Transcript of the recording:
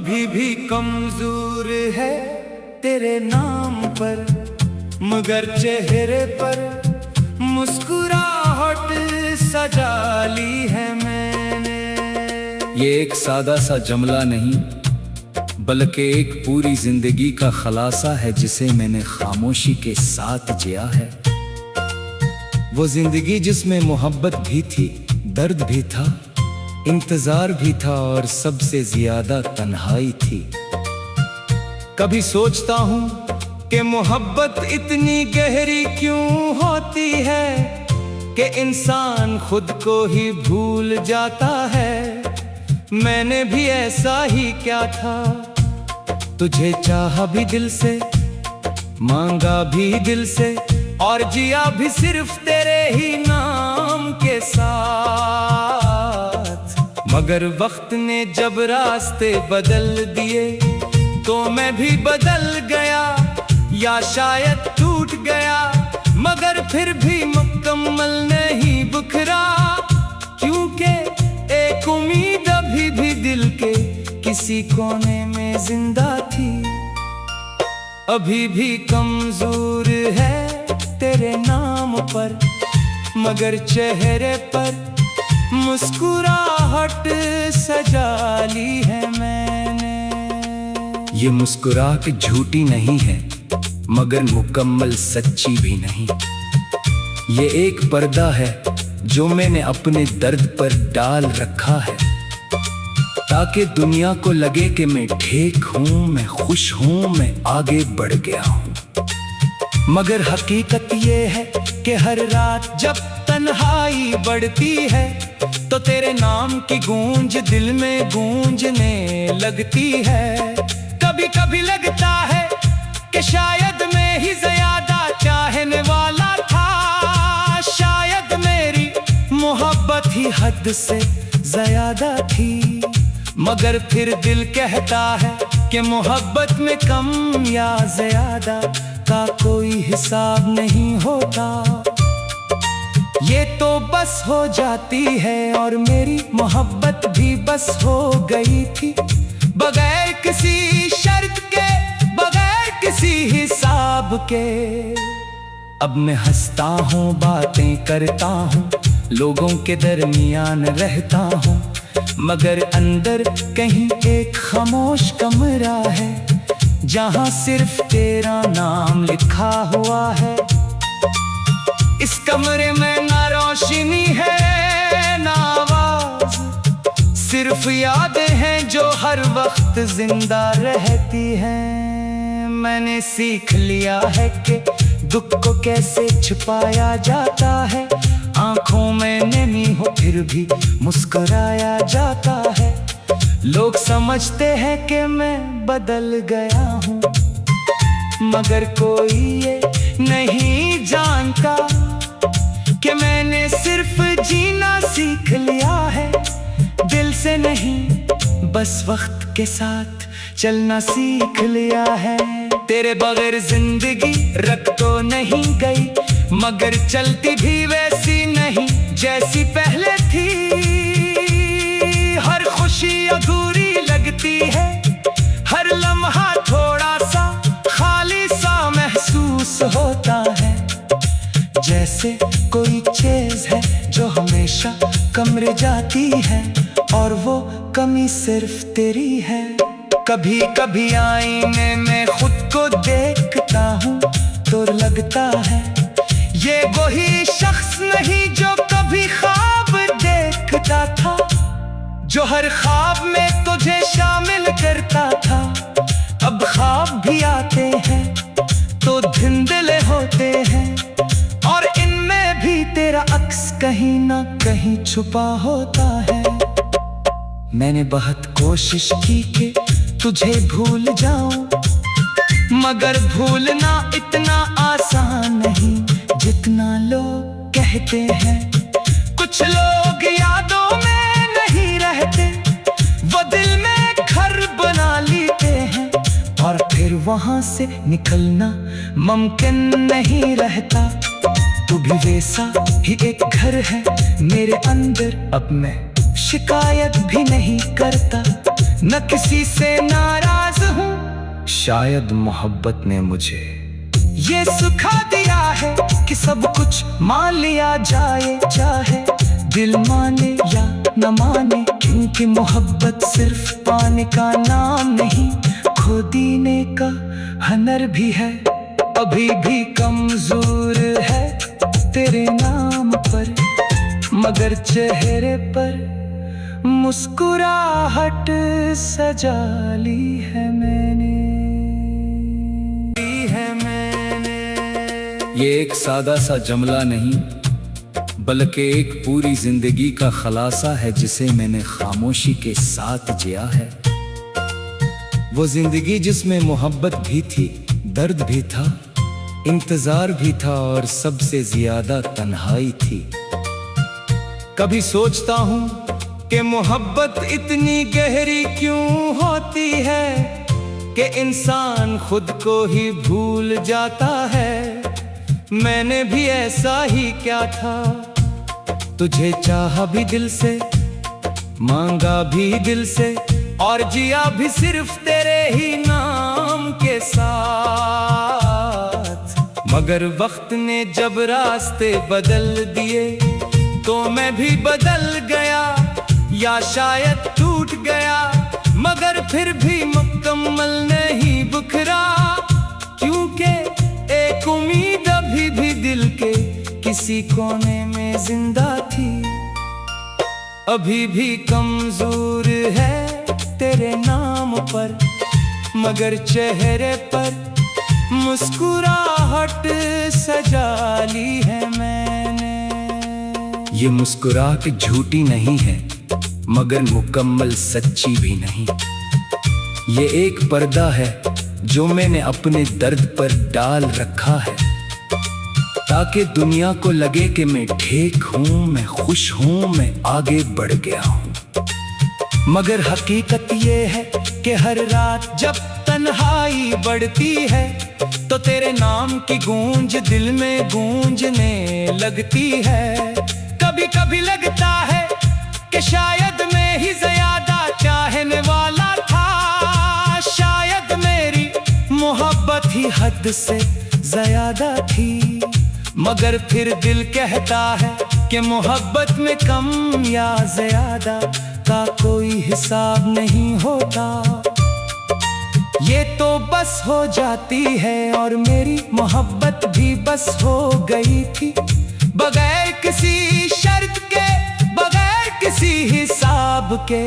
अभी भी कमजोर है तेरे नाम पर, मगर चेहरे पर मुस्कुराहट सजा ली है मैंने। ये एक सादा सा जुमला नहीं, बल्कि एक पूरी जिंदगी का खलासा है जिसे मैंने खामोशी के साथ जिया है। वो जिंदगी जिसमें मोहब्बत भी थी, दर्द भी था, इंतजार भी था और सबसे ज्यादा तन्हाई थी। कभी सोचता हूँ कि मोहब्बत इतनी गहरी क्यों होती है कि इंसान खुद को ही भूल जाता है। मैंने भी ऐसा ही क्या था, तुझे चाहा भी दिल से, मांगा भी दिल से और जिया भी सिर्फ तेरे ही नाम के साथ। मगर वक्त ने जब रास्ते बदल दिए तो मैं भी बदल गया, या शायद टूट गया, मगर फिर भी मुकम्मल नहीं बिखरा, क्योंकि एक उम्मीद अभी भी दिल के किसी कोने में जिंदा थी। अभी भी कमजोर है तेरे नाम पर, मगर चेहरे पर मुस्कुराहट सजा ली है मैंने। ये मुस्कुराहट झूठी नहीं है, मगर मुकम्मल सच्ची भी नहीं। ये एक पर्दा है जो मैंने अपने दर्द पर डाल रखा है, ताकि दुनिया को लगे कि मैं ठीक हूँ, मैं खुश हूँ, मैं आगे बढ़ गया हूँ। मगर हकीकत ये है कि हर रात जब तन्हाई बढ़ती है तो तेरे नाम की गूंज दिल में गूंजने लगती है। कभी कभी लगता है कि शायद मैं ही ज्यादा चाहने वाला था, शायद मेरी मोहब्बत ही हद से ज्यादा थी। मगर फिर दिल कहता है कि मोहब्बत में कम या ज्यादा का कोई हिसाब नहीं होता। ये तो बस हो जाती है और मेरी मोहब्बत भी बस हो गई थी, बगैर किसी शर्त के, बगैर किसी हिसाब के। अब मैं हंसता हूँ, बातें करता हूँ, लोगों के दरमियान रहता हूँ, मगर अंदर कहीं एक खामोश कमरा है जहाँ सिर्फ तेरा नाम लिखा हुआ है। इस कमरे में ना रोशनी है ना आवाज, सिर्फ यादें हैं जो हर वक्त जिंदा रहती हैं। मैंने सीख लिया है कि दुख को कैसे छुपाया जाता है, आंखों में नमी हो फिर भी मुस्कुराया जाता है। लोग समझते हैं कि मैं बदल गया हूँ, मगर कोई ये नहीं जानता कि मैंने सिर्फ जीना सीख लिया है, दिल से नहीं बस वक्त के साथ चलना सीख लिया है। तेरे बगैर जिंदगी रख तो नहीं गई, मगर चलती भी वैसी नहीं जैसी पहले थी। हर खुशी अधूरी लगती है, हर लम्हा थोड़ा सा खाली सा महसूस होता है। जैसे कोई चीज है जो हमेशा कम रह जाती है और वो कमी सिर्फ तेरी है। कभी कभी आईने में खुद को देखता हूँ तो लगता है ये वही शख्स नहीं जो कभी ख्वाब देखता था, जो हर ख्वाब में तुझे शामिल करता था। अब ख्वाब भी आते हैं तो धुंधले होते हैं और इनमें भी तेरा अक्स कहीं ना कहीं छुपा होता है। मैंने बहुत कोशिश की कि तुझे भूल जाऊं, मगर भूलना इतना आसान नहीं जितना लोग कहते हैं। कुछ लोग यादों में नहीं रहते, वो दिल में घर बना लेते हैं और फिर वहां से निकलना मुमकिन नहीं रहता। तू भी वैसा ही एक घर है मेरे अंदर, अब मैं शिकायत भी नहीं करता। न किसी से नाराज हूँ। शायद मोहब्बत ने मुझे ये सिखा दिया है कि सब कुछ मान लिया जाए, चाहे दिल माने या न माने, क्योंकि मोहब्बत सिर्फ पाने का नाम नहीं, खो देने का हुनर भी है। अभी भी कमजोर है तेरे नाम पर, मगर चेहरे पर मुस्कुराहट सजा ली है मैंने। ये एक सादा सा जुमला नहीं, बल्कि एक पूरी जिंदगी का खलासा है जिसे मैंने खामोशी के साथ जिया है। वो जिंदगी जिसमें मोहब्बत भी थी, दर्द भी था, इंतजार भी था और सबसे ज्यादा तन्हाई थी। कभी सोचता हूँ कि मोहब्बत इतनी गहरी क्यों होती है कि इंसान खुद को ही भूल जाता है। मैंने भी ऐसा ही क्या था, तुझे चाहा भी दिल से, मांगा भी दिल से और जिया भी सिर्फ तेरे ही नाम के साथ। मगर वक्त ने जब रास्ते बदल दिए तो मैं भी बदल गया, या शायद टूट गया, मगर फिर भी मुकम्मल नहीं बिखरा, क्योंकि एक उम्मीद अभी भी दिल के किसी कोने में जिंदा थी। अभी भी कमजोर है तेरे नाम पर, मगर चेहरे पर मुस्कुराहट सजा ली है मैंने। ये मुस्कुराहट झूठी नहीं है, मगर मुकम्मल सच्ची भी नहीं। ये एक पर्दा है जो मैंने अपने दर्द पर डाल रखा है, ताकि दुनिया को लगे कि मैं ठीक हूँ, मैं खुश हूँ, मैं आगे बढ़ गया हूँ। मगर हकीकत ये है कि हर रात जब तन्हाई बढ़ती है तो तेरे नाम की गूंज दिल में गूंजने लगती है। कभी कभी लगता है कि शायद मैं ही ज्यादा चाहने वाला था, शायद मेरी मोहब्बत ही हद से ज्यादा थी। मगर फिर दिल कहता है कि मोहब्बत में कम या ज्यादा का कोई हिसाब नहीं होता। ये तो बस हो जाती है और मेरी मोहब्बत भी बस हो गई थी, बगैर किसी शर्त के, बगैर किसी हिसाब के।